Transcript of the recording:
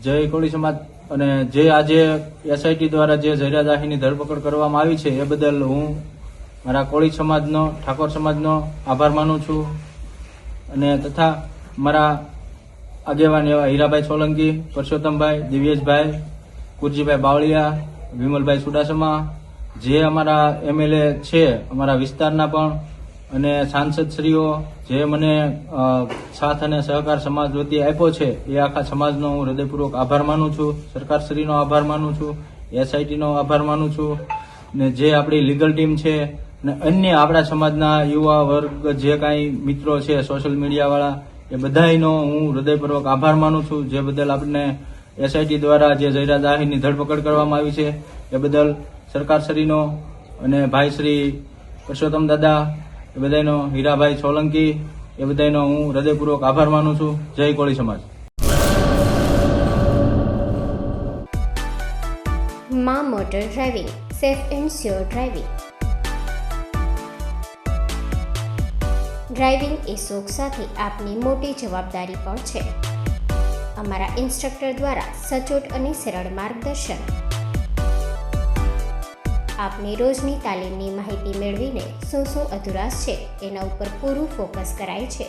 જય કોળી સમાજ અને જે આજે એસઆઈટી દ્વારા જે ઝૈરા જાહીની ધરપકડ કરવામાં આવી છે એ બદલ હું મારા કોળી સમાજનો, ઠાકોર સમાજનો આભાર માનું છું અને તથા મારા આગેવાન એવા હીરાભાઈ સોલંકી, પરસોત્તમભાઈ, દિવ્યેશભાઈ, કુરજીભાઈ બાવળિયા, વિમલભાઈ સુડાસમા, જે અમારા એમએલએ છે અમારા વિસ્તારના પણ, અને સાંસદશ્રીઓ જે મને સાથ અને સહકાર સમાજ વતી આપ્યો છે એ આખા સમાજનો હું હૃદયપૂર્વક આભાર માનું છું. સરકારશ્રીનો આભાર માનું છું, એસઆઈટીનો આભાર માનું છું, ને જે આપણી લીગલ ટીમ છે ને અન્ય આપણા સમાજના યુવા વર્ગ જે કાંઈ મિત્રો છે સોશિયલ મીડિયાવાળા, એ બધાનો હું હૃદયપૂર્વક આભાર માનું છું. જે બદલ આપણને એસઆઈટી દ્વારા જે ઝૈરા જાહીરની ધરપકડ કરવામાં આવી છે એ બદલ સરકારશ્રીનો અને ભાઈ શ્રી પરસોત્તમ દાદા, એ બધાનો, હીરાભાઈ સોલંકી, એ બધાનો હું હૃદયપૂર્વક આભાર માનું છું. જય કોળી સમાજ. માં motor driving, safe and sure driving. Driving એ શોખ સાથે આપની મોટી જવાબદારી પણ છે. અમારા ઇન્સ્ટ્રક્ટર દ્વારા સચોટ અને સરળ માર્ગદર્શન. આપની રોજની તાલીમની માહિતી મેળવીને શું અધુરાશ છે એના ઉપર પૂરું ફોકસ કરાય છે.